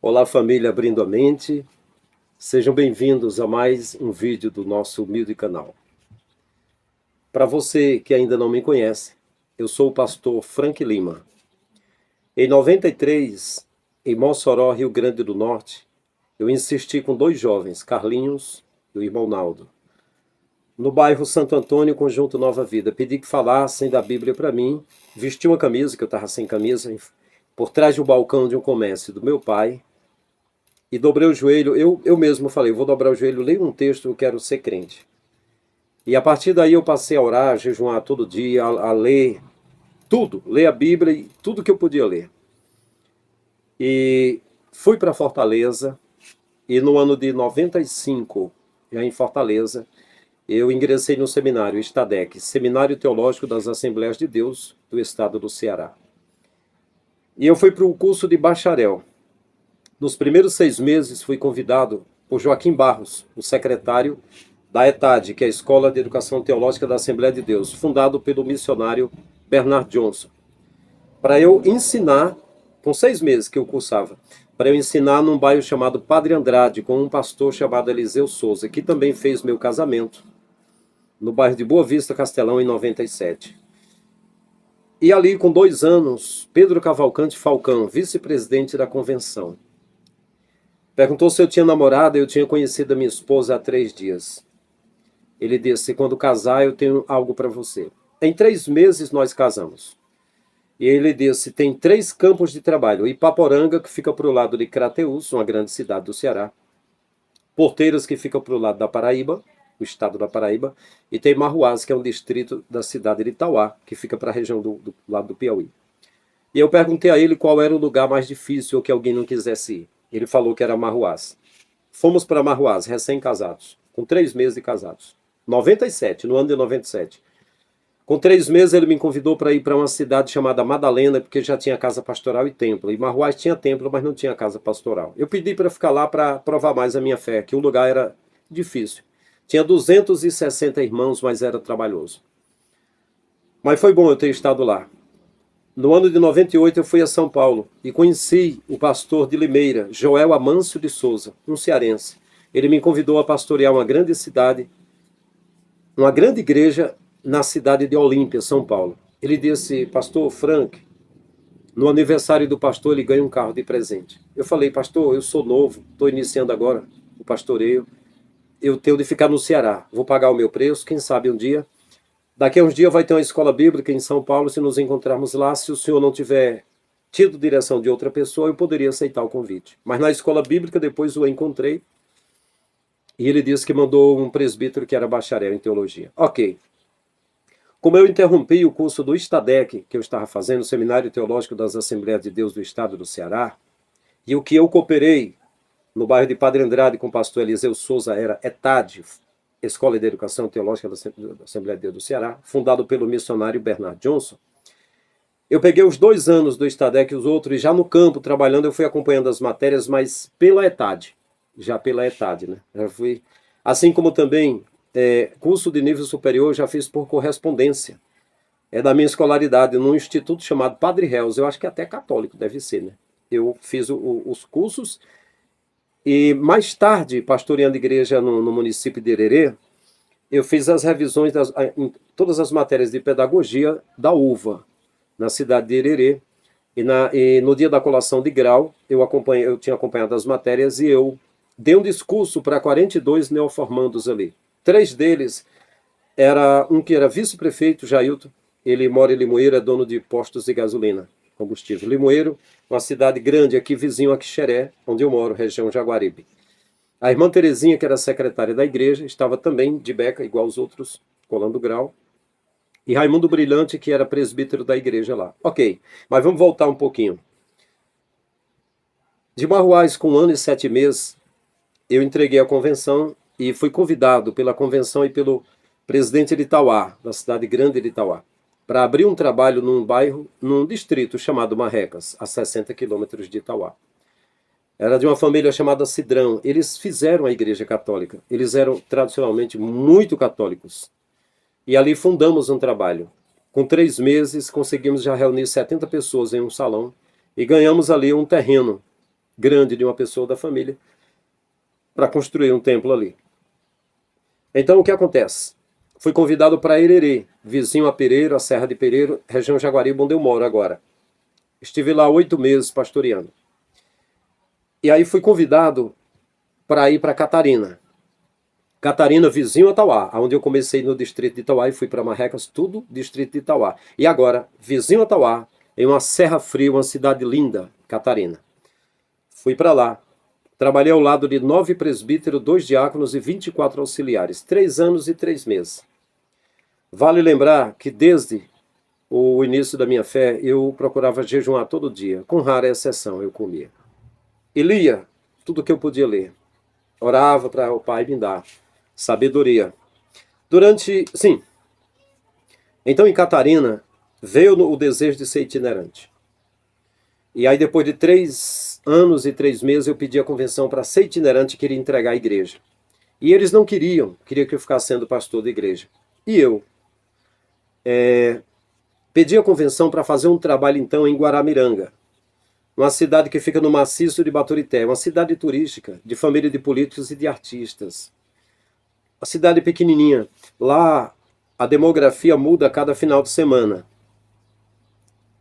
Olá, família Abrindo a Mente. Sejam bem-vindos a mais um vídeo do nosso humilde canal. Para você que ainda não me conhece, eu sou o pastor Frank Lima. Em 93, em Mossoró, Rio Grande do Norte, eu insisti com dois jovens, Carlinhos e o irmão Naldo, no bairro Santo Antônio, Conjunto Nova Vida. Pedi que falassem da Bíblia para mim, vesti uma camisa, que eu estava sem camisa, por trás do balcão de um comércio do meu pai, e dobrei o joelho. Eu mesmo falei, vou dobrar o joelho, leio um texto, eu quero ser crente. E a partir daí eu passei a orar, a jejuar todo dia, a ler tudo, ler a Bíblia e tudo que eu podia ler. E fui para Fortaleza, e no ano de 95, já em Fortaleza, eu ingressei no seminário STADEC, Seminário Teológico das Assembleias de Deus do Estado do Ceará. E eu fui para o curso de bacharel. Nos primeiros 6 meses fui convidado por Joaquim Barros, o secretário da ETAD, que é a Escola de Educação Teológica da Assembleia de Deus, fundado pelo missionário Bernard Johnson, para eu ensinar, com 6 meses que eu cursava, para eu ensinar num bairro chamado Padre Andrade, com um pastor chamado Eliseu Souza, que também fez meu casamento, no bairro de Boa Vista, Castelão, em 97. E ali, com 2 anos, Pedro Cavalcante Falcão, vice-presidente da convenção, perguntou se eu tinha namorada. Eu tinha conhecido a minha esposa há 3 dias. Ele disse, quando casar eu tenho algo para você. Em 3 meses nós casamos. E ele disse, tem 3 campos de trabalho. Ipaporanga, que fica para o lado de Crateús, uma grande cidade do Ceará. Porteiras, que fica para o lado da Paraíba, o estado da Paraíba. E tem Marruás, que é um distrito da cidade de Itauá, que fica para a região do lado do Piauí. E eu perguntei a ele qual era o lugar mais difícil ou que alguém não quisesse ir. Ele falou que era Marruás. Fomos para Marruás, recém-casados, com 3 meses de casados. 97, no ano de 97. Com 3 meses ele me convidou para ir para uma cidade chamada Madalena, porque já tinha casa pastoral e templo. E Marruás tinha templo, mas não tinha casa pastoral. Eu pedi para ficar lá para provar mais a minha fé, que o lugar era difícil. Tinha 260 irmãos, mas era trabalhoso. Mas foi bom eu ter estado lá. No ano de 98 eu fui a São Paulo e conheci o pastor de Limeira, Joel Amâncio de Souza, um cearense. Ele me convidou a pastorear uma grande cidade, uma grande igreja na cidade de Olímpia, São Paulo. Ele disse, pastor Frank, no aniversário do pastor ele ganha um carro de presente. Eu falei, pastor, eu sou novo, estou iniciando agora o pastoreio, eu tenho de ficar no Ceará, vou pagar o meu preço, quem sabe um dia. Daqui a uns dias vai ter uma escola bíblica em São Paulo, se nos encontrarmos lá, se o senhor não tiver tido direção de outra pessoa, eu poderia aceitar o convite. Mas na escola bíblica, depois o encontrei, e ele disse que mandou um presbítero que era bacharel em teologia. Ok. Como eu interrompi o curso do STADEC, que eu estava fazendo, o Seminário Teológico das Assembleias de Deus do Estado do Ceará, e o que eu cooperei no bairro de Padre Andrade com o pastor Eliseu Souza era ETAD, Escola de Educação Teológica da Assembleia de Deus do Ceará, fundado pelo missionário Bernard Johnson. Eu peguei os 2 anos do STADEC e os outros, e já no campo, trabalhando, eu fui acompanhando as matérias, mas pela ETAD, já pela ETAD, né? Já fui, assim como também curso de nível superior, já fiz por correspondência. É da minha escolaridade, num instituto chamado Padre Reus, eu acho que até católico deve ser, né? Eu fiz os cursos, e mais tarde, pastoreando igreja no município de Hererê, eu fiz as revisões em todas as matérias de pedagogia da UVA, na cidade de Hererê. E no dia da colação de grau, eu tinha acompanhado as matérias e eu dei um discurso para 42 neoformandos ali. 3 deles, era um que era vice-prefeito, Jailton, ele mora em Limoeiro, é dono de postos de gasolina, combustível. Limoeiro, uma cidade grande aqui, vizinho a Quixeré, onde eu moro, região Jaguaribe. A irmã Terezinha, que era secretária da igreja, estava também de beca, igual os outros, colando grau. E Raimundo Brilhante, que era presbítero da igreja lá. Ok, mas vamos voltar um pouquinho. De Marruás, com 1 ano e 7 meses, eu entreguei a convenção e fui convidado pela convenção e pelo presidente de Itauá, da cidade grande de Itauá, para abrir um trabalho num bairro, num distrito chamado Marrecas, a 60 quilômetros de Itauá. Era de uma família chamada Cidrão. Eles fizeram a igreja católica. Eles eram tradicionalmente muito católicos. E ali fundamos um trabalho. Com 3 meses, conseguimos já reunir 70 pessoas em um salão e ganhamos ali um terreno grande de uma pessoa da família para construir um templo ali. Então, o que acontece? Fui convidado para Hererê, vizinho a Pereiro, a Serra de Pereiro, região Jaguaribe, onde eu moro agora. Estive lá 8 meses pastoreando. E aí fui convidado para ir para Catarina. Catarina, vizinho a Tauá, onde eu comecei no distrito de Tauá e fui para Marrecas, tudo distrito de Tauá. E agora, vizinho a Tauá, em uma serra fria, uma cidade linda, Catarina. Fui para lá. Trabalhei ao lado de 9 presbíteros, 2 diáconos e 24 auxiliares. 3 anos e 3 meses. Vale lembrar que desde o início da minha fé, eu procurava jejuar todo dia. Com rara exceção, eu comia. E lia tudo que eu podia ler. Orava para o Pai me dar sabedoria. Sim. Então, em Catarina, veio o desejo de ser itinerante. E aí, depois de 3 anos e 3 meses, eu pedi a convenção para ser itinerante e queria entregar a igreja. E eles não queriam que eu ficasse sendo pastor da igreja. E eu pedi a convenção para fazer um trabalho, então, em Guaramiranga, uma cidade que fica no maciço de Baturité, uma cidade turística, de família de políticos e de artistas. Uma cidade pequenininha. Lá, a demografia muda a cada final de semana.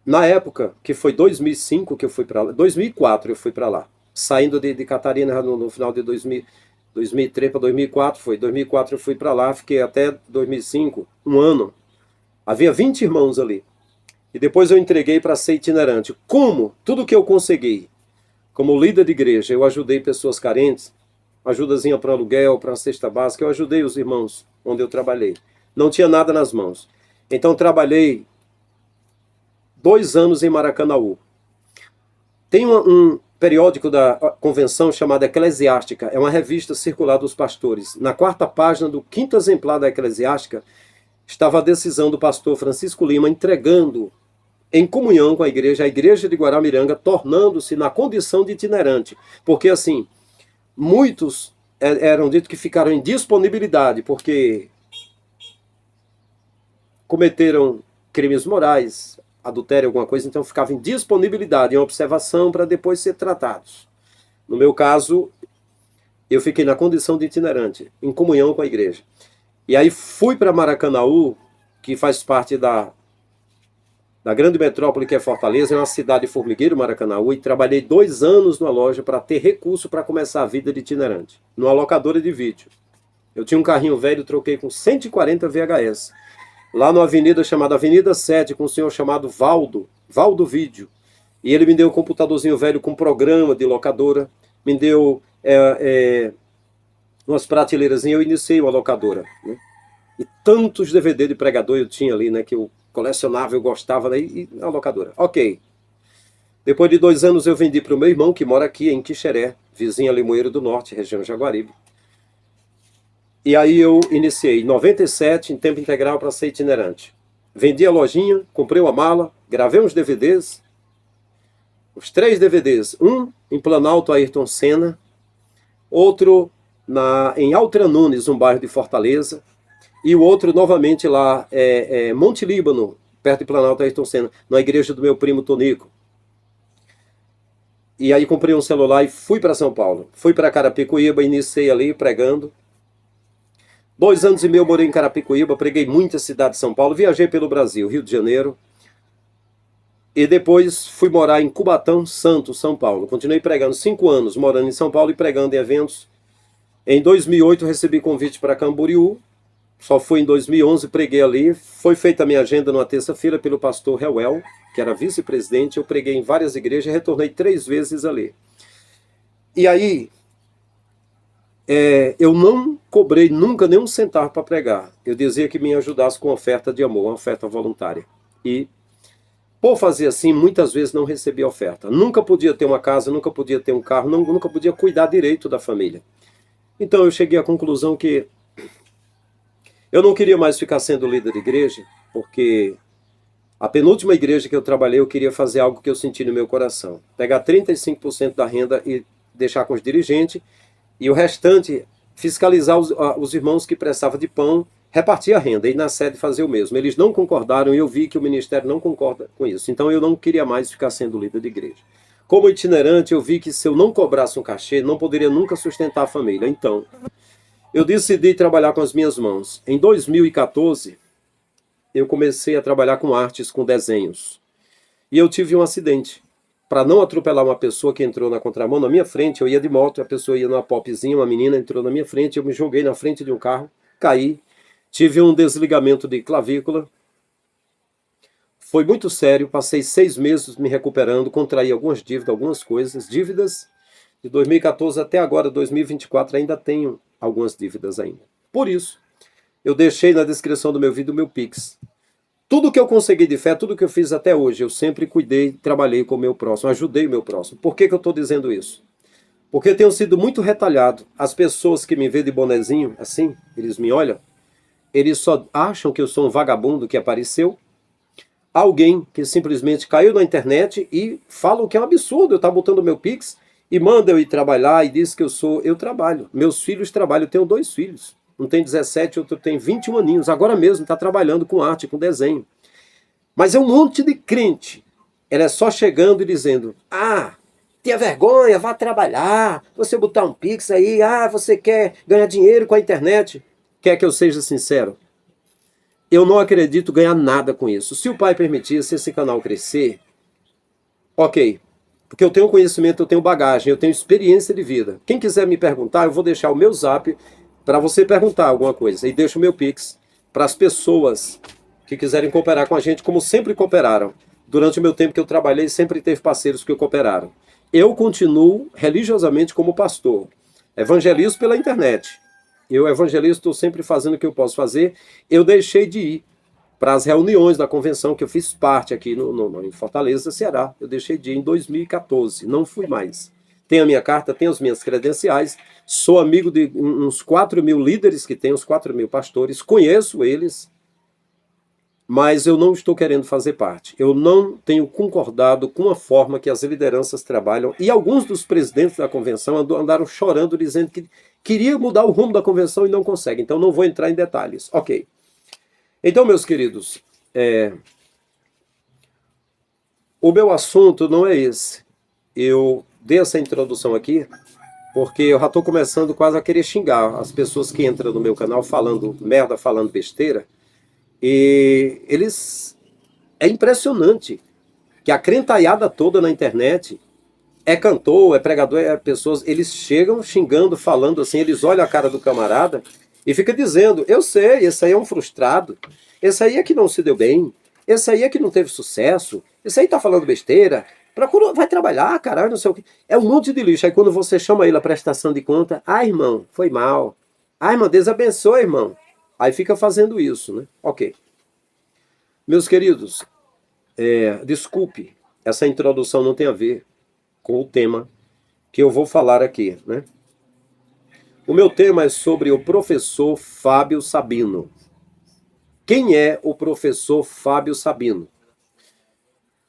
Na época, que foi 2005 que eu fui para lá, 2004 eu fui para lá, saindo de Catarina no final de 2003 para 2004, 2004 eu fui para lá, fiquei até 2005, um ano. Havia 20 irmãos ali. E depois eu entreguei para ser itinerante. Como? Tudo que eu consegui. Como líder de igreja, eu ajudei pessoas carentes, ajudazinha para aluguel, para cesta básica, eu ajudei os irmãos onde eu trabalhei. Não tinha nada nas mãos. Então trabalhei 2 anos em Maracanaú. Tem um periódico da convenção chamado Eclesiástica, é uma revista circular dos pastores. Na 4ª página do 5º exemplar da Eclesiástica, estava a decisão do pastor Francisco Lima entregando em comunhão com a igreja de Guaramiranga, tornando-se na condição de itinerante. Porque, assim, muitos eram ditos que ficaram em disponibilidade, porque cometeram crimes morais, adultério, alguma coisa, então ficavam em disponibilidade, em observação, para depois ser tratados. No meu caso, eu fiquei na condição de itinerante, em comunhão com a igreja. E aí fui para Maracanaú, que faz parte da grande metrópole que é Fortaleza, é uma cidade formigueiro, Maracanaú, e trabalhei 2 anos numa loja para ter recurso para começar a vida de itinerante, numa locadora de vídeo. Eu tinha um carrinho velho, troquei com 140 VHS. Lá numa avenida chamada Avenida 7, com um senhor chamado Valdo Vídeo. E ele me deu um computadorzinho velho com programa de locadora, me deu umas prateleiras, e eu iniciei uma locadora. Né? E tantos DVD de pregador eu tinha ali, né, que eu colecionava, eu gostava, né, e a locadora. Ok. Depois de 2 anos eu vendi para o meu irmão, que mora aqui em Quixeré, vizinho a Limoeiro do Norte, região Jaguaribe. E aí eu iniciei em 97, em tempo integral, para ser itinerante. Vendi a lojinha, comprei uma mala, gravei uns DVDs, os 3 DVDs, um em Planalto, Ayrton Senna, outro em Altra Nunes, um bairro de Fortaleza, e o outro novamente lá, Monte Líbano, perto de Planalto, Ayrton Senna, na igreja do meu primo Tonico. E aí comprei um celular e fui para São Paulo. Fui para Carapicuíba, iniciei ali pregando. 2 anos e meio eu morei em Carapicuíba, preguei muitas cidades de São Paulo, viajei pelo Brasil, Rio de Janeiro. E depois fui morar em Cubatão, Santos, São Paulo. Continuei pregando 5 anos, morando em São Paulo e pregando em eventos. Em 2008 recebi convite para Camboriú. Só fui em 2011, preguei ali. Foi feita a minha agenda numa terça-feira pelo pastor Reuel, que era vice-presidente. Eu preguei em várias igrejas e retornei 3 vezes ali. E aí, eu não cobrei nunca nem um centavo para pregar. Eu dizia que me ajudasse com oferta de amor, uma oferta voluntária. E, por fazer assim, muitas vezes não recebi oferta. Nunca podia ter uma casa, nunca podia ter um carro, nunca podia cuidar direito da família. Então eu cheguei à conclusão que eu não queria mais ficar sendo líder de igreja, porque a penúltima igreja que eu trabalhei, eu queria fazer algo que eu senti no meu coração. Pegar 35% da renda e deixar com os dirigentes, e o restante fiscalizar os irmãos que prestavam de pão, repartir a renda, e na sede fazer o mesmo. Eles não concordaram, e eu vi que o ministério não concorda com isso. Então eu não queria mais ficar sendo líder de igreja. Como itinerante, eu vi que se eu não cobrasse um cachê, não poderia nunca sustentar a família. Então, eu decidi trabalhar com as minhas mãos. Em 2014, eu comecei a trabalhar com artes, com desenhos. E eu tive um acidente. Para não atropelar uma pessoa que entrou na contramão na minha frente, eu ia de moto, a pessoa ia numa popzinha, uma menina entrou na minha frente, eu me joguei na frente de um carro, caí, tive um desligamento de clavícula. Foi muito sério, passei 6 meses me recuperando, contraí algumas dívidas, algumas coisas, dívidas de 2014 até agora, 2024, ainda tenho algumas dívidas ainda. Por isso, eu deixei na descrição do meu vídeo o meu Pix. Tudo que eu consegui de fé, tudo que eu fiz até hoje, eu sempre cuidei, trabalhei com o meu próximo, ajudei o meu próximo. Por que eu estou dizendo isso? Porque eu tenho sido muito retalhado. As pessoas que me veem de bonezinho, assim, eles me olham, eles só acham que eu sou um vagabundo que apareceu, alguém que simplesmente caiu na internet e fala que é um absurdo eu estar botando meu Pix e manda eu ir trabalhar e diz que eu trabalho. Meus filhos trabalham, eu tenho 2 filhos. Um tem 17, outro tem 21 aninhos. Agora mesmo está trabalhando com arte, com desenho. Mas é um monte de crente. Ela é só chegando e dizendo: ah, tenha vergonha, vá trabalhar. Você botar um Pix aí, você quer ganhar dinheiro com a internet. Quer que eu seja sincero? Eu não acredito ganhar nada com isso. Se o Pai permitir, se esse canal crescer, ok. Porque eu tenho conhecimento, eu tenho bagagem, eu tenho experiência de vida. Quem quiser me perguntar, eu vou deixar o meu zap para você perguntar alguma coisa. E deixo o meu Pix para as pessoas que quiserem cooperar com a gente, como sempre cooperaram. Durante o meu tempo que eu trabalhei, sempre teve parceiros que cooperaram. Eu continuo religiosamente como pastor. Evangelizo pela internet. Eu evangelizo, estou sempre fazendo o que eu posso fazer. Eu deixei de ir para as reuniões da convenção que eu fiz parte aqui em Fortaleza, Ceará. Eu deixei de ir em 2014, não fui mais. Tenho a minha carta, tenho as minhas credenciais, sou amigo de uns 4.000 líderes que tem, uns 4.000 pastores, conheço eles, mas eu não estou querendo fazer parte. Eu não tenho concordado com a forma que as lideranças trabalham, e alguns dos presidentes da convenção andaram chorando, dizendo que queria mudar o rumo da convenção e não consegue. Então não vou entrar em detalhes. Ok. Então, meus queridos, o meu assunto não é esse. Eu dei essa introdução aqui porque eu já estou começando quase a querer xingar as pessoas que entram no meu canal falando merda, falando besteira. E eles... É impressionante que a crentaiada toda na internet é cantor, é pregador, é pessoas... Eles chegam xingando, falando assim, eles olham a cara do camarada e fica dizendo: eu sei, esse aí é um frustrado, esse aí é que não se deu bem, esse aí é que não teve sucesso, esse aí tá falando besteira, procura, vai trabalhar, caralho, não sei o que. É um monte de lixo. Aí quando você chama ele a prestação de conta: irmão, foi mal. Irmão, Deus abençoe, irmão. Aí fica fazendo isso, né? Ok. Meus queridos, desculpe, essa introdução não tem a ver com o tema que eu vou falar aqui, né? O meu tema é sobre o professor Fábio Sabino. Quem é o professor Fábio Sabino?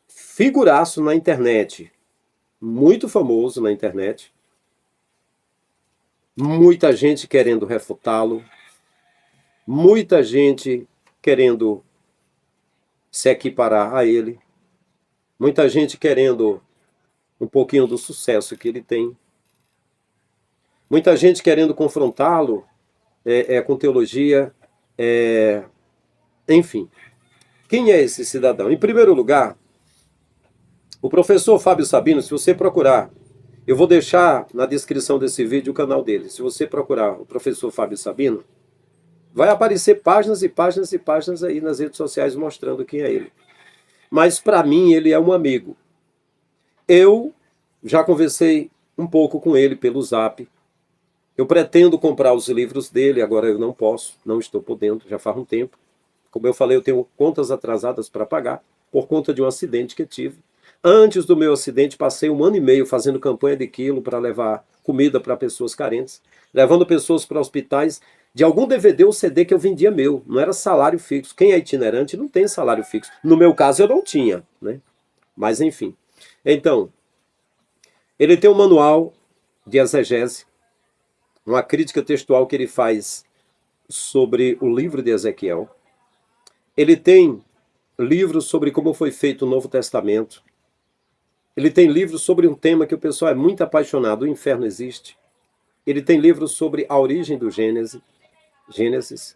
Figuraço na internet, muito famoso na internet, muita gente querendo refutá-lo, muita gente querendo se equiparar a ele, muita gente querendo um pouquinho do sucesso que ele tem, muita gente querendo confrontá-lo com teologia, enfim. Quem é esse cidadão? Em primeiro lugar, o professor Fábio Sabino, se você procurar, eu vou deixar na descrição desse vídeo o canal dele. Se você procurar o professor Fábio Sabino, vai aparecer páginas e páginas e páginas aí nas redes sociais mostrando quem é ele. Mas para mim ele é um amigo. Eu já conversei um pouco com ele pelo Zap. Eu pretendo comprar os livros dele, agora eu não posso, não estou podendo, já faz um tempo. Como eu falei, eu tenho contas atrasadas para pagar por conta de um acidente que tive. Antes do meu acidente, passei 1 ano e meio fazendo campanha de quilo para levar comida para pessoas carentes, levando pessoas para hospitais de algum DVD ou CD que eu vendia meu. Não era salário fixo. Quem é itinerante não tem salário fixo. No meu caso, eu não tinha, né? Mas, enfim. Então, ele tem um manual de exegese, uma crítica textual que ele faz sobre o livro de Ezequiel. Ele tem livros sobre como foi feito o Novo Testamento. Ele tem livros sobre um tema que o pessoal é muito apaixonado, o inferno existe. Ele tem livros sobre a origem do Gênesis.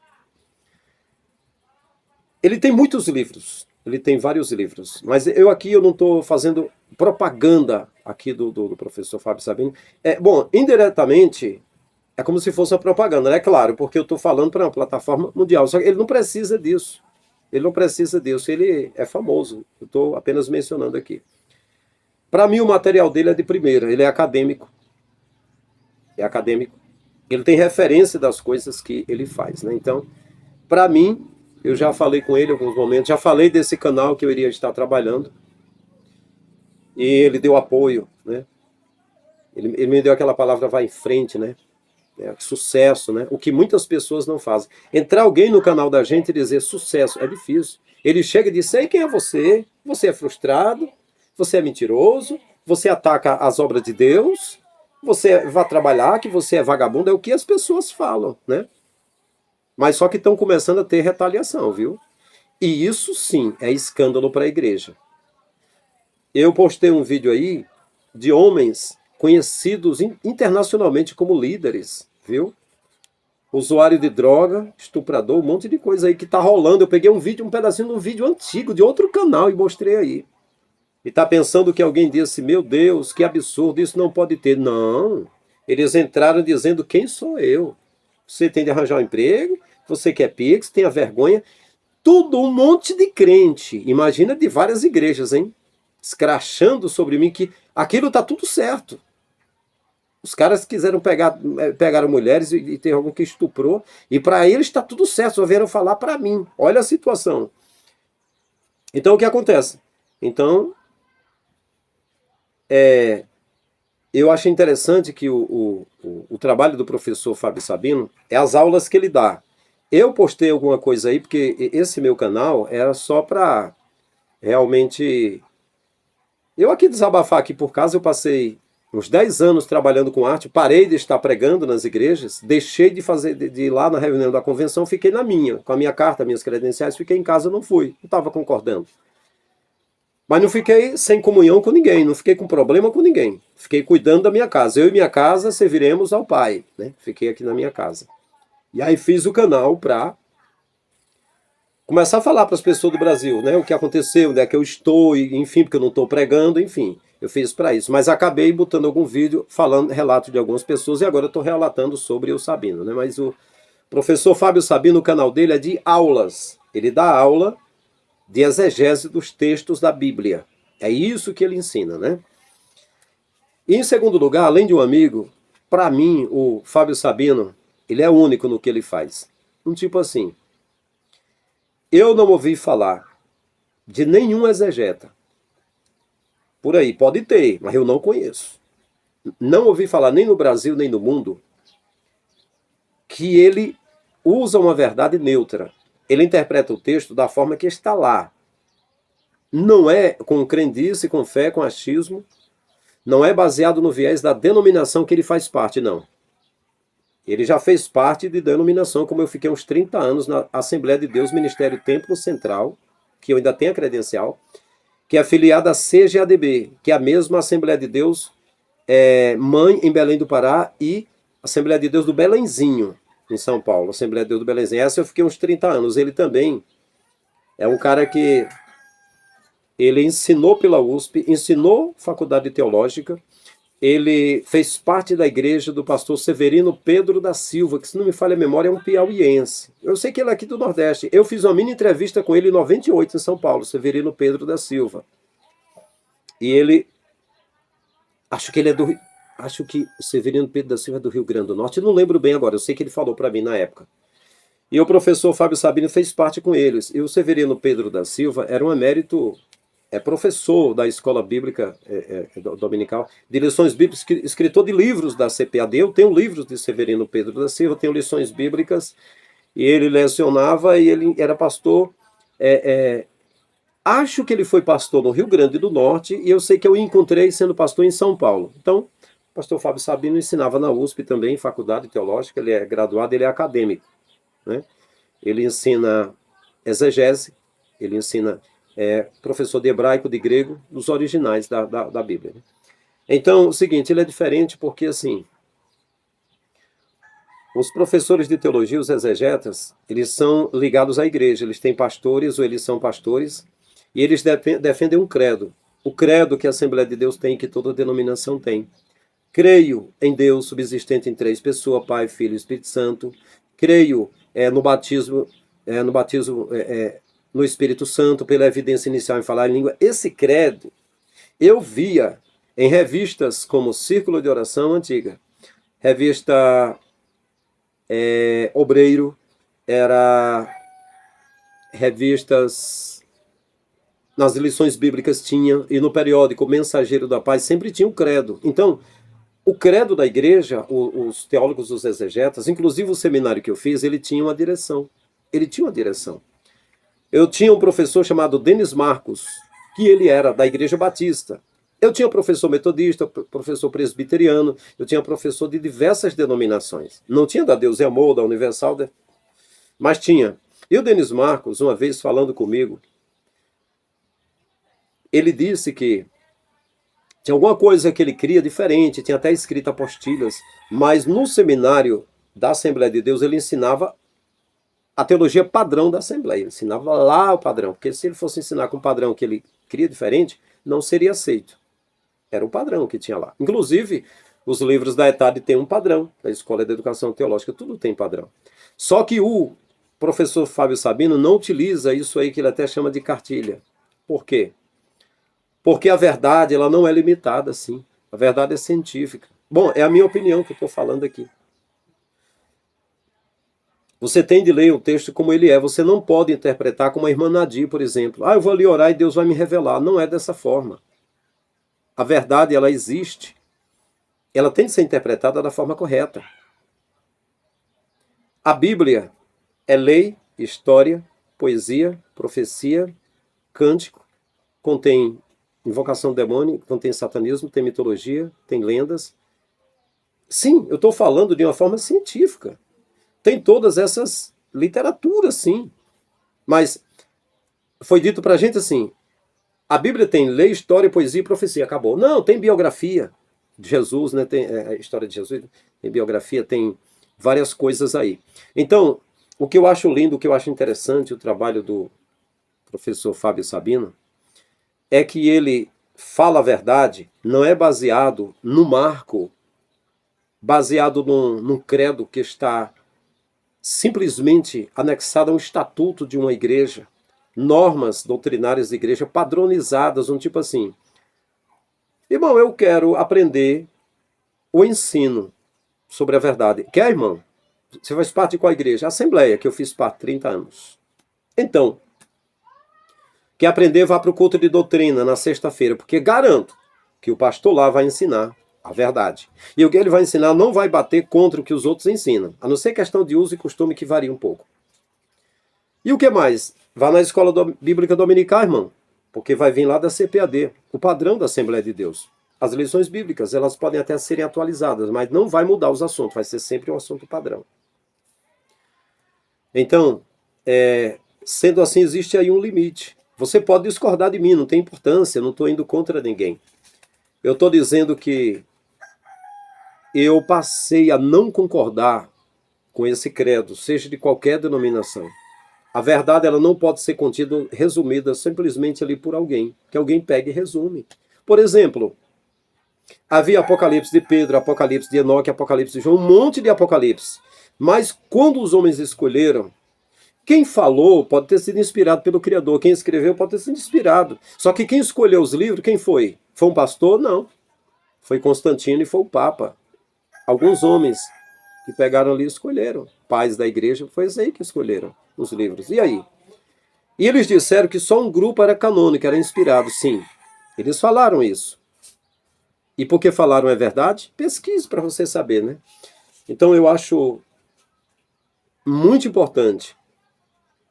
Ele tem muitos livros, ele tem vários livros, mas eu não estou fazendo propaganda aqui do professor Fábio Sabino. Bom, indiretamente, é como se fosse uma propaganda, né? Claro, porque eu estou falando para uma plataforma mundial, só que ele não precisa disso. Ele não precisa disso, ele é famoso. Eu estou apenas mencionando aqui. Para mim, o material dele é de primeira, ele é acadêmico. É acadêmico. Ele tem referência das coisas que ele faz, né? Então, para mim, eu já falei com ele em alguns momentos, já falei desse canal que eu iria estar trabalhando. E ele deu apoio, né? Ele me deu aquela palavra vai em frente, né? Sucesso, né? O que muitas pessoas não fazem. Entrar alguém no canal da gente e dizer sucesso é difícil. Ele chega e diz: sei quem é você, você é frustrado, você é mentiroso, você ataca as obras de Deus, você vai trabalhar, que você é vagabundo, é o que as pessoas falam, né? Mas só que estão começando a ter retaliação, viu? E isso sim é escândalo para a igreja. Eu postei um vídeo aí de homens conhecidos internacionalmente como líderes, viu? Usuário de droga, estuprador, um monte de coisa aí que tá rolando. Eu peguei um vídeo, um pedacinho de um vídeo antigo de outro canal e mostrei aí. E tá pensando que alguém disse, meu Deus, que absurdo, isso não pode ter. Não, eles entraram dizendo quem sou eu. Você tem de arranjar um emprego, você quer Pix, tem a vergonha. Tudo um monte de crente, imagina de várias igrejas, hein? Escrachando sobre mim que aquilo tá tudo certo. Os caras quiseram pegaram mulheres e tem algum que estuprou, e para eles está tudo certo, só vieram falar para mim. Olha a situação. Então o que acontece? Então, eu achei interessante que o trabalho do professor Fábio Sabino é as aulas que ele dá. Eu postei alguma coisa aí, porque esse meu canal era só para realmente. Eu aqui desabafar aqui por casa, eu passei uns 10 anos trabalhando com arte, parei de estar pregando nas igrejas, deixei de ir lá na reunião da convenção, fiquei na minha, com a minha carta, minhas credenciais, fiquei em casa, não fui, não estava concordando. Mas não fiquei sem comunhão com ninguém, não fiquei com problema com ninguém. Fiquei cuidando da minha casa. Eu e minha casa serviremos ao Pai, né? Fiquei aqui na minha casa. E aí fiz o canal para começar a falar para as pessoas do Brasil, né? O que aconteceu, onde é que eu estou, enfim, porque eu não estou pregando, enfim. Eu fiz para isso. Mas acabei botando algum vídeo falando, relato de algumas pessoas, e agora eu estou relatando sobre o Sabino, né? Mas o professor Fábio Sabino, o canal dele é de aulas. Ele dá aula de exegese dos textos da Bíblia. É isso que ele ensina, né? E em segundo lugar, além de um amigo, para mim, o Fábio Sabino, ele é único no que ele faz. Um tipo assim, eu não ouvi falar de nenhum exegeta. Por aí, pode ter, mas eu não conheço. Não ouvi falar nem no Brasil, nem no mundo, que ele usa uma verdade neutra. Ele interpreta o texto da forma que está lá. Não é com crendice, com fé, com achismo. Não é baseado no viés da denominação que ele faz parte, não. Ele já fez parte de denominação, como eu fiquei uns 30 anos na Assembleia de Deus, Ministério Templo Central, que eu ainda tenho a credencial, que é afiliada à CGADB, que é a mesma Assembleia de Deus mãe em Belém do Pará e Assembleia de Deus do Belenzinho, em São Paulo. Assembleia de Deus do Belenzinho. Essa eu fiquei uns 30 anos. Ele também é um cara que ele ensinou pela USP, ensinou faculdade teológica, ele fez parte da igreja do pastor Severino Pedro da Silva, que se não me falha a memória é um piauiense. Eu sei que ele é aqui do Nordeste. Eu fiz uma mini entrevista com ele em 98 em São Paulo, Severino Pedro da Silva. E ele, acho que ele é do, acho que o Severino Pedro da Silva é do Rio Grande do Norte, eu não lembro bem agora, eu sei que ele falou para mim na época. E o professor Fábio Sabino fez parte com eles. E o Severino Pedro da Silva era um emérito professor da escola bíblica dominical, de lições bíblicas, escritor de livros da CPAD. Eu tenho livros de Severino Pedro da Silva, tenho lições bíblicas, e ele lecionava e ele era pastor. Acho que ele foi pastor no Rio Grande do Norte, e eu sei que eu o encontrei sendo pastor em São Paulo. Então, o pastor Fábio Sabino ensinava na USP também, em faculdade teológica, ele é graduado, ele é acadêmico, né? Ele ensina exegese, ele ensina professor de hebraico, de grego, dos originais da Bíblia. Então, o seguinte, ele é diferente porque, assim, os professores de teologia, os exegetas, eles são ligados à igreja, eles têm pastores ou eles são pastores, e eles defendem um credo. O credo que a Assembleia de Deus tem, que toda denominação tem. Creio em Deus subsistente em três pessoas, Pai, Filho e Espírito Santo. Creio no batismo, no Espírito Santo, pela evidência inicial em falar em língua. Esse credo eu via em revistas como Círculo de Oração Antiga, revista Obreiro, era revistas, nas lições bíblicas tinha, e no periódico Mensageiro da Paz sempre tinha o credo. Então, o credo da igreja, os teólogos, os exegetas, inclusive o seminário que eu fiz, ele tinha uma direção. Ele tinha uma direção. Eu tinha um professor chamado Denis Marcos, que ele era da Igreja Batista. Eu tinha professor metodista, professor presbiteriano, eu tinha professor de diversas denominações. Não tinha da Deus e Amor, da Universal, mas tinha. E o Denis Marcos, uma vez falando comigo, ele disse que tinha alguma coisa que ele cria diferente, tinha até escrito apostilhas, mas no seminário da Assembleia de Deus ele ensinava a teologia padrão da Assembleia, ele ensinava lá o padrão, porque se ele fosse ensinar com o padrão que ele cria diferente, não seria aceito. Era o padrão que tinha lá. Inclusive, os livros da ETAD têm um padrão, da Escola de Educação Teológica, tudo tem padrão. Só que o professor Fábio Sabino não utiliza isso aí que ele até chama de cartilha. Por quê? Porque a verdade, ela não é limitada assim. A verdade é científica. Bom, é a minha opinião que eu estou falando aqui. Você tem de ler o texto como ele é. Você não pode interpretar como a irmã Nadir, por exemplo. Eu vou ali orar e Deus vai me revelar. Não é dessa forma. A verdade, ela existe. Ela tem de ser interpretada da forma correta. A Bíblia é lei, história, poesia, profecia, cântico, contém invocação demônica, contém satanismo, tem mitologia, tem lendas. Sim, eu estou falando de uma forma científica. Tem todas essas literaturas, sim. Mas foi dito pra gente assim, a Bíblia tem lei, história, poesia e profecia, acabou. Não, tem biografia de Jesus, né? Tem a história de Jesus, tem biografia, tem várias coisas aí. Então, o que eu acho lindo, o que eu acho interessante, o trabalho do professor Fábio Sabino, é que ele fala a verdade, não é baseado no marco, baseado num credo que está simplesmente anexado a um estatuto de uma igreja, normas doutrinárias da igreja padronizadas, um tipo assim, irmão, eu quero aprender o ensino sobre a verdade. Quer, irmão? Você faz parte de qual igreja? A Assembleia, que eu fiz parte há 30 anos. Então, quer aprender, vá para o culto de doutrina na sexta-feira, porque garanto que o pastor lá vai ensinar a verdade. E o que ele vai ensinar não vai bater contra o que os outros ensinam, a não ser questão de uso e costume que varia um pouco. E o que mais? Vá na escola bíblica dominical, irmão, porque vai vir lá da CPAD, o padrão da Assembleia de Deus. As lições bíblicas, elas podem até serem atualizadas, mas não vai mudar os assuntos, vai ser sempre um assunto padrão. Então, sendo assim, existe aí um limite. Você pode discordar de mim, não tem importância, não estou indo contra ninguém. Eu estou dizendo que eu passei a não concordar com esse credo, seja de qualquer denominação. A verdade, ela não pode ser contida, resumida simplesmente ali por alguém, que alguém pegue e resume. Por exemplo, havia Apocalipse de Pedro, Apocalipse de Enoque, Apocalipse de João, um monte de Apocalipse. Mas quando os homens escolheram, quem falou pode ter sido inspirado pelo Criador, quem escreveu pode ter sido inspirado. Só que quem escolheu os livros, quem foi? Foi um pastor? Não. Foi Constantino e foi o Papa. Alguns homens que pegaram ali e escolheram. Pais da igreja, foi esse aí que escolheram os livros. E aí? E eles disseram que só um grupo era canônico, era inspirado. Sim, eles falaram isso. E porque falaram é verdade? Pesquise para você saber, né? Então eu acho muito importante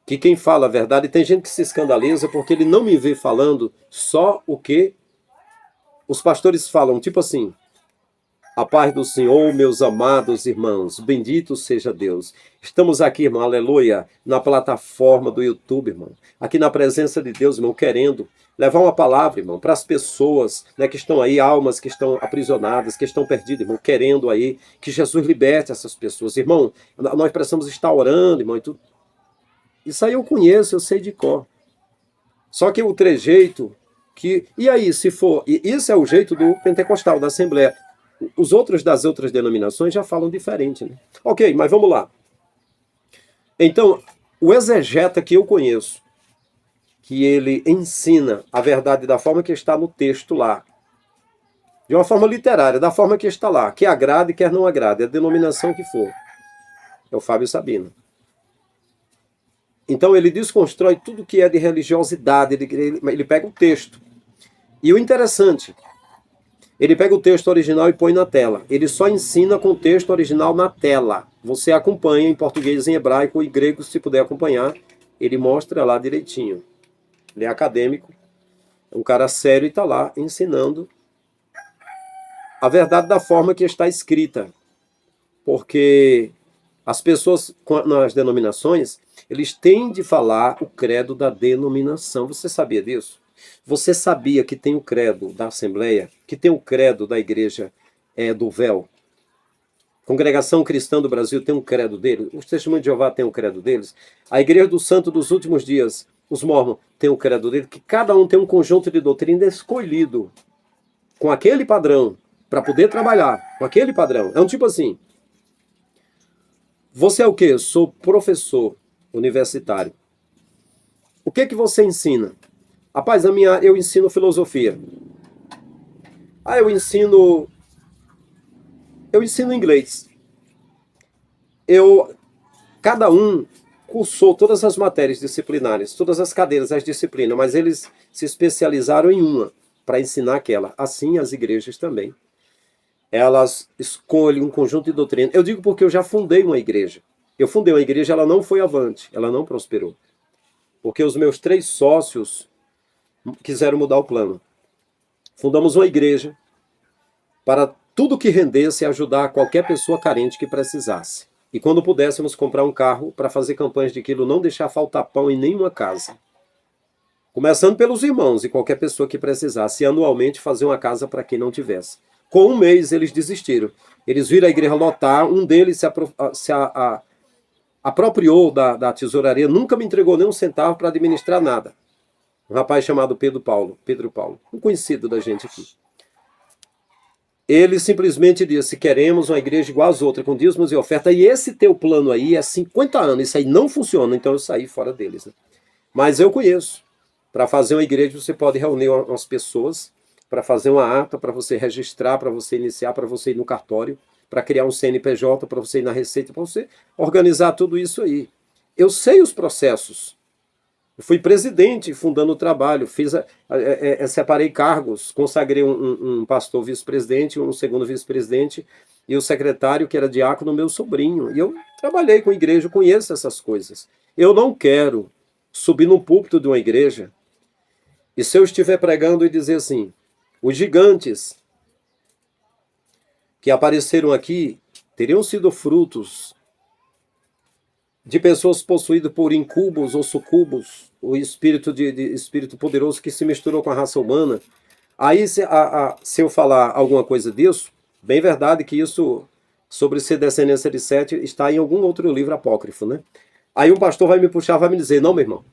que quem fala a verdade, tem gente que se escandaliza porque ele não me vê falando só o que os pastores falam, tipo assim, A paz do Senhor, meus amados irmãos, bendito seja Deus. Estamos aqui, irmão, aleluia, na plataforma do YouTube, irmão. Aqui na presença de Deus, irmão, querendo levar uma palavra, irmão, para as pessoas, né, que estão aí, almas que estão aprisionadas, que estão perdidas, irmão, querendo aí que Jesus liberte essas pessoas. Irmão, nós precisamos estar orando, irmão, e tudo. Isso aí eu conheço, eu sei de cor. Só que o trejeito que... E aí, se for... E isso é o jeito do pentecostal, da Assembleia. Os outros das outras denominações já falam diferente, né? Ok, mas vamos lá. Então, o exegeta que eu conheço, que ele ensina a verdade da forma que está no texto lá, de uma forma literária, da forma que está lá, quer agrade, quer não agrade, a denominação que for, é o Fábio Sabino. Então ele desconstrói tudo que é de religiosidade, ele pega o texto. E o interessante, ele pega o texto original e põe na tela. Ele só ensina com o texto original na tela. Você acompanha em português, em hebraico e grego, se puder acompanhar. Ele mostra lá direitinho. Ele é acadêmico, é um cara sério e está lá ensinando a verdade da forma que está escrita. Porque as pessoas nas denominações, eles têm de falar o credo da denominação. Você sabia disso? Você sabia que tem o credo da Assembleia, que tem o credo da Igreja do Véu? Congregação Cristã do Brasil tem um credo dele, os Testemunhos de Jeová tem um credo deles, a Igreja do Santo dos Últimos Dias, os Mormons, tem um credo dele, que cada um tem um conjunto de doutrina escolhido com aquele padrão, para poder trabalhar com aquele padrão. É um tipo assim, você é o quê? Sou professor universitário. O que que você ensina? Rapaz, eu ensino filosofia. Eu ensino inglês. Cada um cursou todas as matérias disciplinares, todas as cadeiras, as disciplinas, mas eles se especializaram em uma, para ensinar aquela. Assim as igrejas também. Elas escolhem um conjunto de doutrina. Eu digo porque eu já fundei uma igreja. Eu fundei uma igreja, ela não foi avante, ela não prosperou. Porque os meus 3 sócios quiseram mudar o plano. Fundamos uma igreja para tudo que rendesse ajudar qualquer pessoa carente que precisasse. E quando pudéssemos comprar um carro para fazer campanhas de quilo, não deixar faltar pão em nenhuma casa. Começando pelos irmãos e qualquer pessoa que precisasse. E anualmente fazer uma casa para quem não tivesse. Com um mês eles desistiram. Eles viram a igreja lotar, um deles se apropriou da tesouraria, nunca me entregou nem um centavo para administrar nada. Um rapaz chamado Pedro Paulo, um conhecido da gente aqui. Ele simplesmente disse, queremos uma igreja igual às outras, com dízimos e oferta, e esse teu plano aí é 50 anos, isso aí não funciona, então eu saí fora deles. Né? Mas eu conheço. Para fazer uma igreja você pode reunir umas pessoas, para fazer uma ata, para você registrar, para você iniciar, para você ir no cartório, para criar um CNPJ, para você ir na Receita, para você organizar tudo isso aí. Eu sei os processos. Eu fui presidente fundando o trabalho, separei cargos, consagrei um pastor vice-presidente, um segundo vice-presidente e o secretário, que era diácono, meu sobrinho. E eu trabalhei com a igreja, eu conheço essas coisas. Eu não quero subir no púlpito de uma igreja e se eu estiver pregando e dizer assim, os gigantes que apareceram aqui teriam sido frutos de pessoas possuídas por incubos ou sucubos, o espírito de espírito poderoso que se misturou com a raça humana. Aí, se eu falar alguma coisa disso, bem verdade que isso, sobre ser descendência de Sete, está em algum outro livro apócrifo, né? Aí um pastor vai me puxar, vai me dizer, não, meu irmão,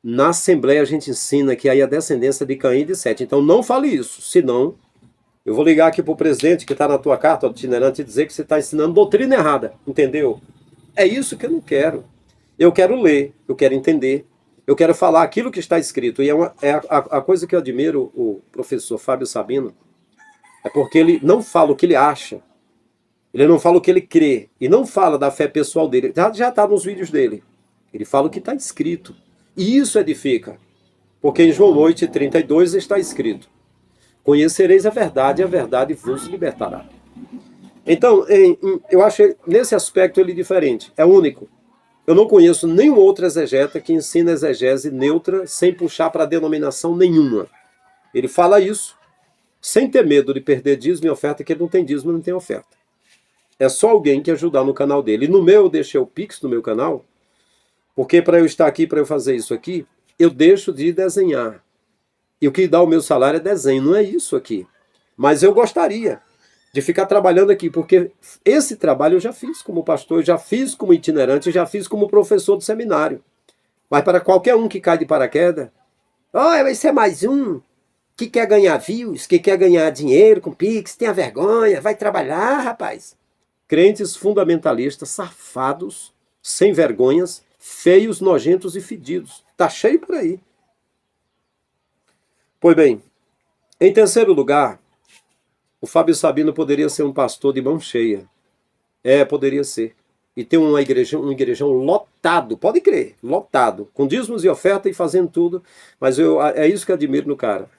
na Assembleia a gente ensina que aí a descendência de Caim e de Sete, então não fale isso, senão eu vou ligar aqui para o presidente que está na tua carta, o itinerante, e dizer que você está ensinando doutrina errada, entendeu? É isso que eu não quero. Eu quero ler, eu quero entender, eu quero falar aquilo que está escrito. E a coisa que eu admiro o professor Fábio Sabino é porque ele não fala o que ele acha, ele não fala o que ele crê, e não fala da fé pessoal dele. Já está nos vídeos dele. Ele fala o que está escrito. E isso edifica. Porque em João 8:32 está escrito, conhecereis a verdade vos libertará. Então, eu acho nesse aspecto ele diferente, é único. Eu não conheço nenhum outro exegeta que ensina exegese neutra sem puxar para denominação nenhuma. Ele fala isso, sem ter medo de perder dízimo e oferta, que ele não tem dízimo, não tem oferta. É só alguém que ajudar no canal dele. E no meu, eu deixei o Pix no meu canal, porque para eu estar aqui, para eu fazer isso aqui, eu deixo de desenhar. E o que dá o meu salário é desenho, não é isso aqui. Mas eu gostaria de ficar trabalhando aqui, porque esse trabalho eu já fiz como pastor, eu já fiz como itinerante, eu já fiz como professor de seminário. Mas para qualquer um que cai de paraquedas, olha, vai ser mais um que quer ganhar views, que quer ganhar dinheiro com Pix, tenha vergonha, vai trabalhar, rapaz. Crentes fundamentalistas, safados, sem vergonhas, feios, nojentos e fedidos. Tá cheio por aí. Pois bem, em terceiro lugar, o Fábio Sabino poderia ser um pastor de mão cheia. Poderia ser. E ter um igrejão lotado, pode crer, lotado, com dízimos e oferta e fazendo tudo. Mas é isso que eu admiro no cara.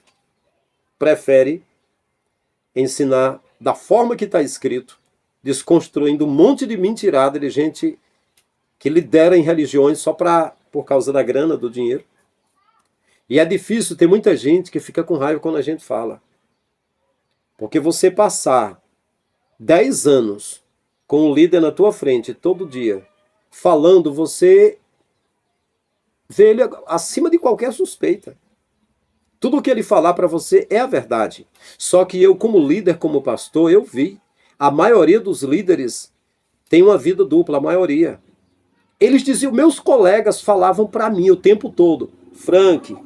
Prefere ensinar da forma que está escrito, desconstruindo um monte de mentirada de gente que lidera em religiões só por causa da grana, do dinheiro. E é difícil, tem muita gente que fica com raiva quando a gente fala. Porque você passar 10 anos com um líder na tua frente todo dia, falando, você vê ele acima de qualquer suspeita. Tudo o que ele falar para você é a verdade. Só que eu, como líder, como pastor, eu vi. A maioria dos líderes tem uma vida dupla, a maioria. Eles diziam, meus colegas falavam para mim o tempo todo, Frank,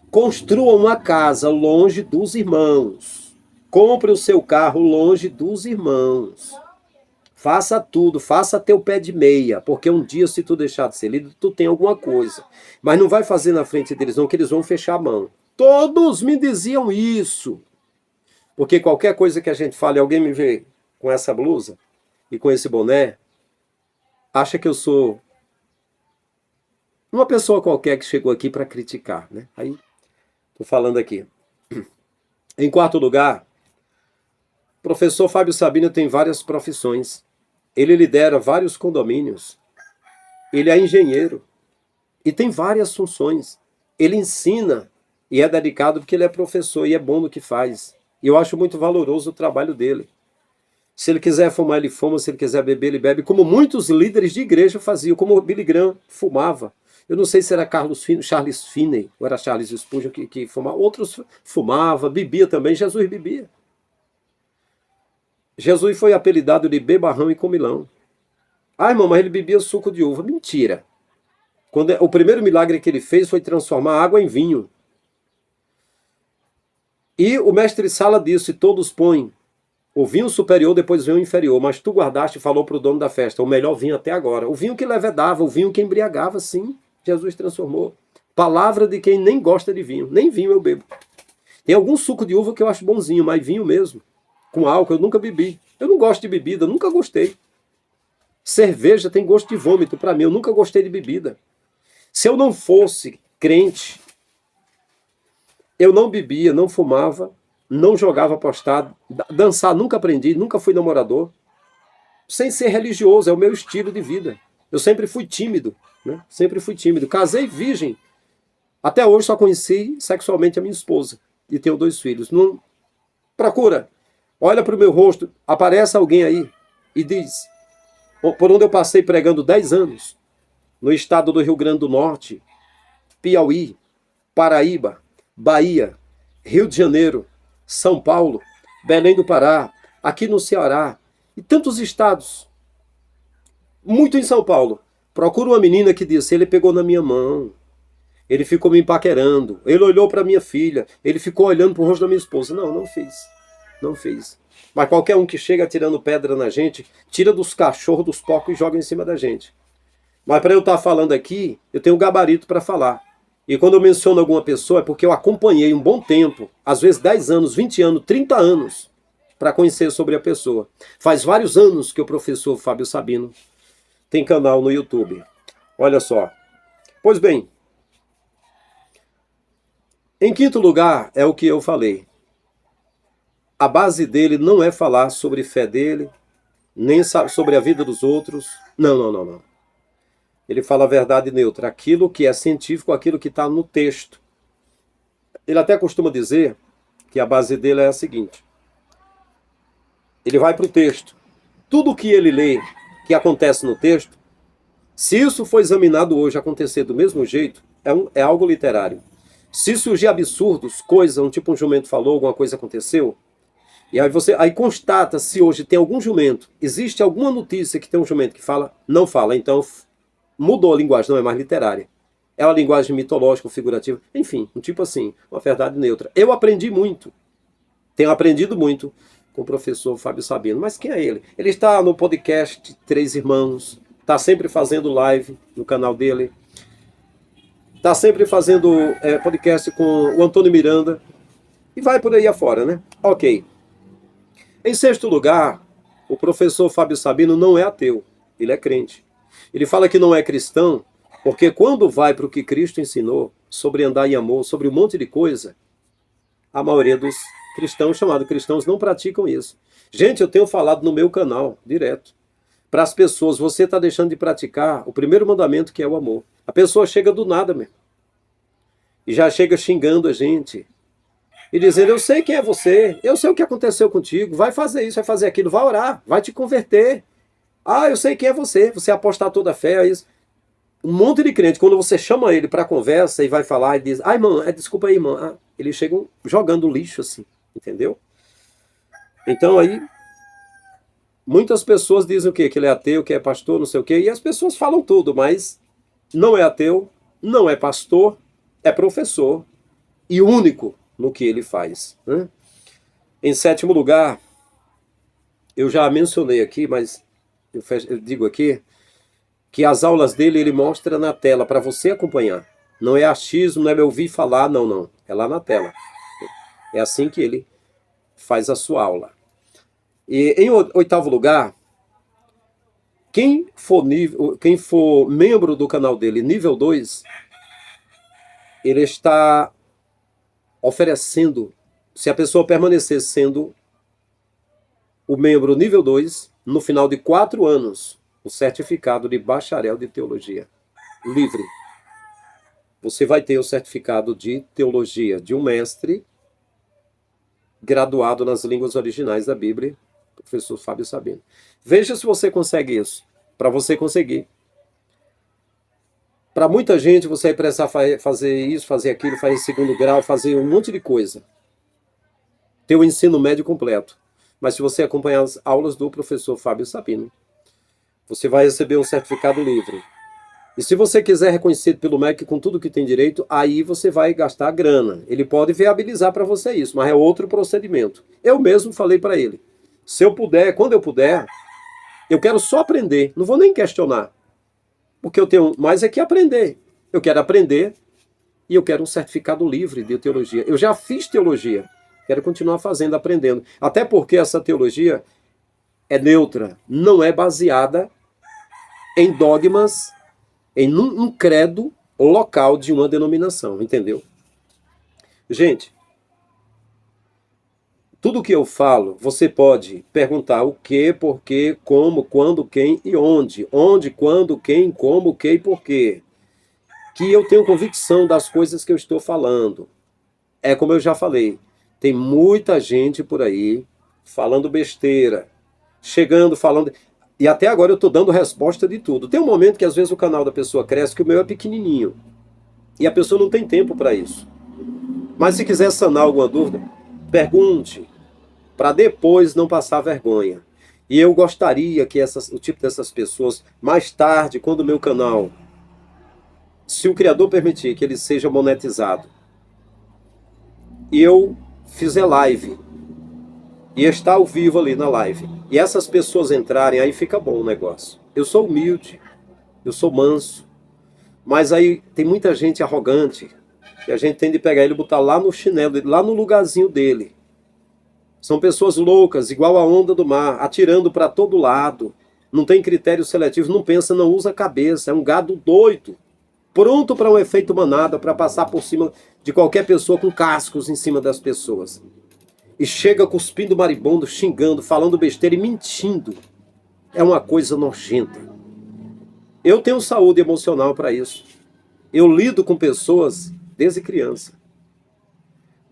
construa uma casa longe dos irmãos. Compre o seu carro longe dos irmãos. Faça tudo, faça teu pé de meia, porque um dia, se tu deixar de ser líder, tu tem alguma coisa. Mas não vai fazer na frente deles não, que eles vão fechar a mão. Todos me diziam isso. Porque qualquer coisa que a gente fale, alguém me vê com essa blusa e com esse boné, acha que eu sou uma pessoa qualquer que chegou aqui para criticar, né? Aí, tô falando aqui. Em quarto lugar, o professor Fábio Sabino tem várias profissões. Ele lidera vários condomínios. Ele é engenheiro. E tem várias funções. Ele ensina e é dedicado porque ele é professor e é bom no que faz. E eu acho muito valoroso o trabalho dele. Se ele quiser fumar, ele fuma. Se ele quiser beber, ele bebe. Como muitos líderes de igreja faziam. Como o Billy Graham fumava. Eu não sei se era Charles Finney ou era Charles Spurgeon que fumava. Outros fumavam, bebia também. Jesus bebia. Jesus foi apelidado de bebarrão e comilão. Ah, irmão, mas ele bebia suco de uva. Mentira. O primeiro milagre que ele fez foi transformar água em vinho. E o mestre Sala disse, todos põem o vinho superior, depois vem o inferior, mas tu guardaste e falou para o dono da festa, o melhor vinho até agora. O vinho que levedava, o vinho que embriagava, sim, Jesus transformou. Palavra de quem nem gosta de vinho. Nem vinho eu bebo. Tem algum suco de uva que eu acho bonzinho, mas vinho mesmo, com álcool, eu nunca bebi. Eu não gosto de bebida, nunca gostei. Cerveja tem gosto de vômito para mim, eu nunca gostei de bebida. Se eu não fosse crente, eu não bebia, não fumava, não jogava apostado, dançar nunca aprendi, nunca fui namorador. Sem ser religioso, é o meu estilo de vida. Eu sempre fui tímido, né? Sempre fui tímido. Casei virgem. Até hoje só conheci sexualmente a minha esposa. E tenho 2 filhos. Não procura. Olha para o meu rosto, aparece alguém aí e diz, por onde eu passei pregando 10 anos, no estado do Rio Grande do Norte, Piauí, Paraíba, Bahia, Rio de Janeiro, São Paulo, Belém do Pará, aqui no Ceará, e tantos estados, muito em São Paulo. Procura uma menina que disse, ele pegou na minha mão, ele ficou me paquerando, ele olhou para minha filha, ele ficou olhando para o rosto da minha esposa. Não, não fiz. Não fez. Mas qualquer um que chega tirando pedra na gente, tira dos cachorros, dos porcos e joga em cima da gente. Mas para eu estar falando aqui, eu tenho um gabarito para falar. E quando eu menciono alguma pessoa, é porque eu acompanhei um bom tempo, às vezes 10 anos, 20 anos, 30 anos, para conhecer sobre a pessoa. Faz vários anos que o professor Fábio Sabino tem canal no YouTube. Olha só. Pois bem, em quinto lugar é o que eu falei. A base dele não é falar sobre fé dele, nem sobre a vida dos outros. Não. Ele fala a verdade neutra, aquilo que é científico, aquilo que está no texto. Ele até costuma dizer que a base dele é a seguinte. Ele vai para o texto. Tudo que ele lê, que acontece no texto, se isso for examinado hoje acontecer do mesmo jeito, é algo literário. Se surgir absurdos, coisa, tipo um jumento falou, alguma coisa aconteceu, e aí constata se hoje tem algum jumento, existe alguma notícia que tem um jumento que fala, não fala, então mudou a linguagem, não é mais literária. É uma linguagem mitológica, figurativa, enfim, um tipo assim, uma verdade neutra. Eu aprendi muito, tenho aprendido muito com o professor Fábio Sabino. Mas quem é ele? Ele está no podcast Três Irmãos, está sempre fazendo live no canal dele, está sempre fazendo podcast com o Antônio Miranda, e vai por aí afora, né? Ok. Em sexto lugar, o professor Fábio Sabino não é ateu, ele é crente. Ele fala que não é cristão, porque quando vai para o que Cristo ensinou, sobre andar em amor, sobre um monte de coisa, a maioria dos cristãos, chamados cristãos, não praticam isso. Gente, eu tenho falado no meu canal, direto, para as pessoas, você está deixando de praticar o primeiro mandamento, que é o amor. A pessoa chega do nada mesmo, e já chega xingando a gente, e dizendo, eu sei quem é você, eu sei o que aconteceu contigo, vai fazer isso, vai fazer aquilo, vai orar, vai te converter. Ah, eu sei quem é você, você apostar toda a fé, é isso. Um monte de crente, quando você chama ele para conversa e vai falar, e diz, ai, irmão, desculpa aí, irmão. Ah, eles chegam jogando lixo assim, entendeu? Então aí, muitas pessoas dizem o quê? Que ele é ateu, que é pastor, não sei o quê, e as pessoas falam tudo, mas não é ateu, não é pastor, é professor, e único no que ele faz, né? Em sétimo lugar, eu já mencionei aqui, mas eu digo aqui, que as aulas dele ele mostra na tela para você acompanhar. Não é achismo, não é me ouvir falar, não, não. É lá na tela. É assim que ele faz a sua aula. E em oitavo lugar, quem for membro do canal dele, nível 2, ele está oferecendo, se a pessoa permanecer sendo o membro nível 2, no final de 4 anos, o certificado de bacharel de teologia. Livre. Você vai ter o certificado de teologia de um mestre graduado nas línguas originais da Bíblia, professor Fábio Sabino. Veja se você consegue isso. Para você conseguir. Para muita gente, você vai precisar fazer isso, fazer aquilo, fazer segundo grau, fazer um monte de coisa. Ter o ensino médio completo. Mas se você acompanhar as aulas do professor Fábio Sabino, você vai receber um certificado livre. E se você quiser reconhecido pelo MEC com tudo que tem direito, aí você vai gastar grana. Ele pode viabilizar para você isso, mas é outro procedimento. Eu mesmo falei para ele, se eu puder, quando eu puder, eu quero só aprender, não vou nem questionar. Porque eu tenho mais é que aprender. Eu quero aprender e eu quero um certificado livre de teologia. Eu já fiz teologia, quero continuar fazendo, aprendendo. Até porque essa teologia é neutra, não é baseada em dogmas, em um credo local de uma denominação, entendeu? Gente, tudo que eu falo, você pode perguntar o que, por quê, como, quando, quem e onde. Onde, quando, quem, como, que e por quê. Que eu tenho convicção das coisas que eu estou falando. É como eu já falei, tem muita gente por aí falando besteira, chegando, falando... E até agora eu estou dando resposta de tudo. Tem um momento que às vezes o canal da pessoa cresce, que o meu é pequenininho. E a pessoa não tem tempo para isso. Mas se quiser sanar alguma dúvida, pergunte, para depois não passar vergonha. E eu gostaria que o tipo dessas pessoas, mais tarde, quando o meu canal, se o Criador permitir que ele seja monetizado, e eu fizer live, e estar ao vivo ali na live, e essas pessoas entrarem, aí fica bom o negócio. Eu sou humilde, eu sou manso, mas aí tem muita gente arrogante, e a gente tem de pegar ele e botar lá no chinelo, lá no lugarzinho dele. São pessoas loucas, igual a onda do mar, atirando para todo lado, não tem critério seletivo, não pensa, não usa a cabeça, é um gado doido, pronto para um efeito manada, para passar por cima de qualquer pessoa com cascos em cima das pessoas. E chega cuspindo maribondo, xingando, falando besteira e mentindo. É uma coisa nojenta. Eu tenho saúde emocional para isso. Eu lido com pessoas desde criança.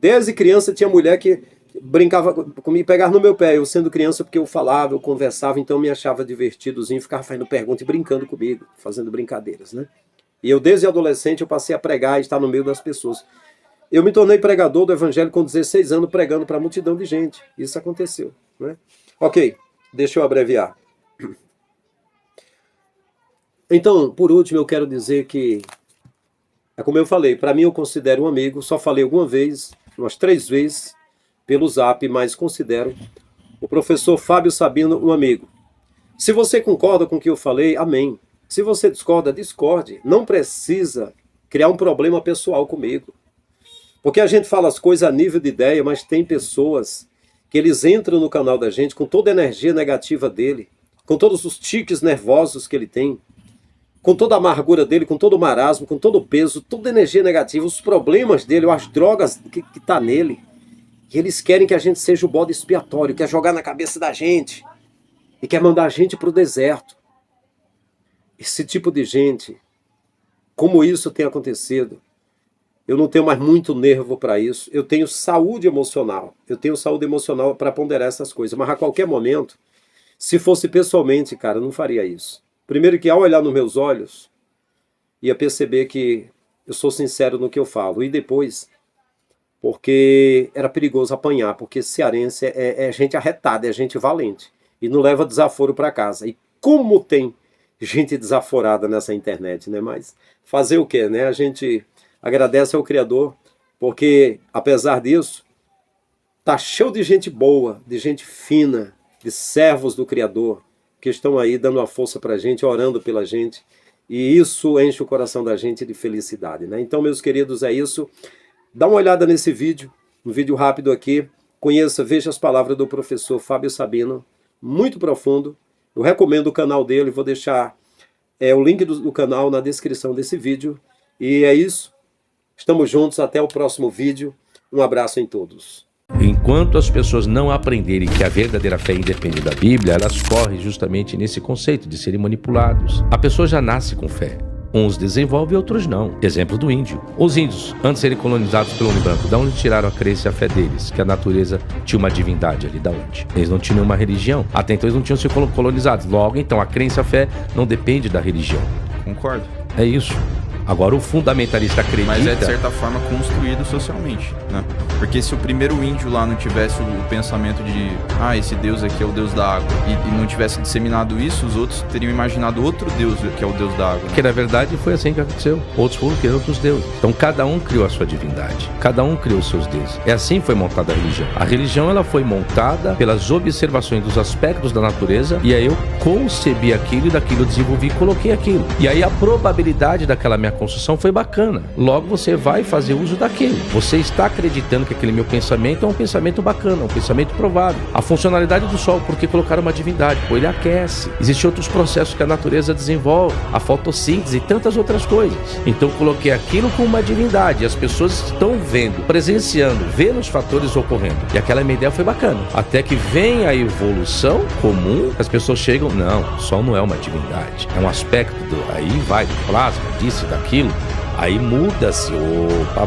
Desde criança tinha mulher que brincava comigo, pegava no meu pé, eu sendo criança, porque eu falava, eu conversava, então me achava divertidozinho, ficava fazendo pergunta e brincando comigo, fazendo brincadeiras, né? E eu, desde adolescente, eu passei a pregar e estar no meio das pessoas. Eu me tornei pregador do evangelho com 16 anos, pregando para a multidão de gente. Isso aconteceu, né? Ok, deixa eu abreviar. Então, por último, eu quero dizer que, é como eu falei, para mim eu considero um amigo, só falei alguma vez, umas 3 vezes, pelo Zap, mas considero o professor Fábio Sabino um amigo. Se você concorda com o que eu falei, amém. Se você discorda, discorde. Não precisa criar um problema pessoal comigo. Porque a gente fala as coisas a nível de ideia, mas tem pessoas que eles entram no canal da gente com toda a energia negativa dele, com todos os tiques nervosos que ele tem, com toda a amargura dele, com todo o marasmo, com todo o peso, toda a energia negativa, os problemas dele, as drogas que tá nele. E eles querem que a gente seja o bode expiatório, quer jogar na cabeça da gente e quer mandar a gente para o deserto. Esse tipo de gente, como isso tem acontecido, eu não tenho mais muito nervo para isso. Eu tenho saúde emocional. Eu tenho saúde emocional para ponderar essas coisas. Mas a qualquer momento, se fosse pessoalmente, cara, eu não faria isso. Primeiro que ao olhar nos meus olhos, ia perceber que eu sou sincero no que eu falo. E depois, porque era perigoso apanhar, porque cearense é gente arretada, é gente valente. E não leva desaforo para casa. E como tem gente desaforada nessa internet, né? Mas fazer o quê, né? A gente agradece ao Criador, porque, apesar disso, tá cheio de gente boa, de gente fina, de servos do Criador, que estão aí dando a força pra gente, orando pela gente, e isso enche o coração da gente de felicidade, né? Então, meus queridos, é isso. Dá uma olhada nesse vídeo, um vídeo rápido aqui, conheça, veja as palavras do professor Fábio Sabino, muito profundo. Eu recomendo o canal dele, vou deixar o link do canal na descrição desse vídeo, e é isso. Estamos juntos, até o próximo vídeo. Um abraço em todos. Enquanto as pessoas não aprenderem que a verdadeira fé independe da Bíblia, elas correm justamente nesse conceito de serem manipulados. A pessoa já nasce com fé. Uns desenvolvem e outros não. Exemplo do índio. Os índios, antes de serem colonizados pelo homem branco, de onde tiraram a crença e a fé deles? Que a natureza tinha uma divindade ali, da onde? Eles não tinham uma religião. Até então eles não tinham sido colonizados. Logo, então, a crença e a fé não depende da religião. Concordo. É isso. Agora o fundamentalista acredita... Mas é de certa forma construído socialmente, né? Porque se o primeiro índio lá não tivesse o pensamento de esse Deus aqui é o Deus da água, e não tivesse disseminado isso, os outros teriam imaginado outro Deus que é o Deus da água, né? Porque na verdade foi assim que aconteceu. Outros foram criando outros deuses. Então cada um criou a sua divindade. Cada um criou os seus deuses. É assim que foi montada a religião. A religião ela foi montada pelas observações dos aspectos da natureza, e aí eu concebi aquilo e daquilo eu desenvolvi e coloquei aquilo. E aí a probabilidade daquela minha construção foi bacana. Logo você vai fazer uso daquilo. Você está acreditando que aquele meu pensamento é um pensamento bacana, um pensamento provável. A funcionalidade do Sol, porque colocaram uma divindade? Pô, ele aquece. Existem outros processos que a natureza desenvolve, a fotossíntese e tantas outras coisas. Então coloquei aquilo com uma divindade, e as pessoas estão vendo, presenciando, vendo os fatores ocorrendo. E aquela minha ideia foi bacana. Até que vem a evolução comum, as pessoas chegam, não, o Sol não é uma divindade, é um aspecto aí vai do plasma, disso, daquilo. Aí muda-se,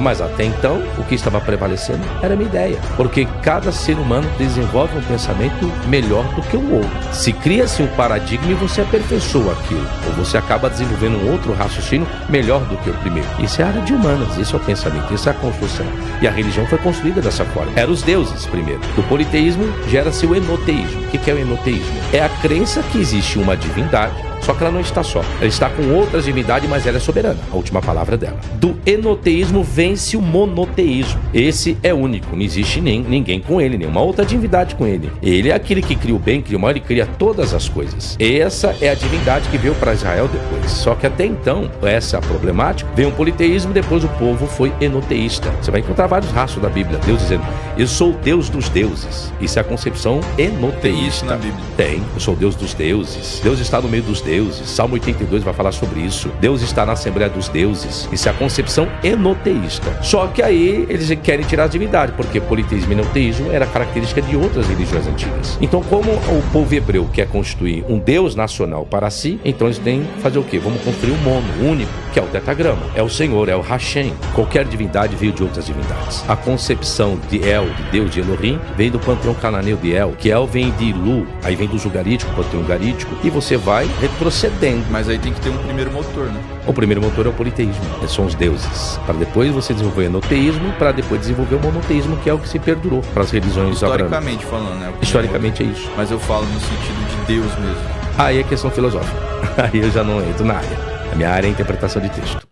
mas até então o que estava prevalecendo era a minha ideia, porque cada ser humano desenvolve um pensamento melhor do que o outro. Se cria-se um paradigma e você aperfeiçoa aquilo, ou você acaba desenvolvendo um outro raciocínio melhor do que o primeiro. Isso é a área de humanas, isso é o pensamento, isso é a construção. E a religião foi construída dessa forma. Eram os deuses primeiro. Do politeísmo gera-se o enoteísmo. O que é o enoteísmo? É a crença que existe uma divindade, só que ela não está só. Ela está com outras divindades, mas ela é soberana. A última palavra dela. Do enoteísmo vence o monoteísmo. Esse é único. Não existe ninguém com ele, nenhuma outra divindade com ele. Ele é aquele que cria o bem, cria o mal, ele cria todas as coisas. Essa é a divindade que veio para Israel depois. Só que até então, essa é a problemática. Veio um politeísmo, depois o povo foi enoteísta. Você vai encontrar vários rastros da Bíblia. Deus dizendo, eu sou o Deus dos deuses. Isso é a concepção enoteísta. na Bíblia. Tem. Eu sou o Deus dos deuses. Deus está no meio dos deuses. deuses. Salmo 82 vai falar sobre isso. Deus está na Assembleia dos Deuses. Isso é a concepção enoteísta. Só que aí eles querem tirar a divindade, porque politeísmo e enoteísmo era característica de outras religiões antigas. Então, como o povo hebreu quer constituir um Deus nacional para si, então eles têm que fazer o quê? Vamos construir um mono, único, que é o tetragrama. É o Senhor, é o Hashem. Qualquer divindade veio de outras divindades. A concepção de El, de Deus, de Elohim, veio do panteão cananeu de El, que El vem de Ilu, aí vem do Jugarítico, panteão Ugarítico, e você vai retrocedendo. Mas aí tem que ter um primeiro motor, né? O primeiro motor é o politeísmo, são os deuses. Para depois você desenvolver o enoteísmo, para depois desenvolver o monoteísmo, que é o que se perdurou para as religiões historicamente falando, né? Historicamente é isso. Mas eu falo no sentido de Deus mesmo. Aí é questão filosófica. Aí eu já não entro na área. A minha área é a interpretação de texto.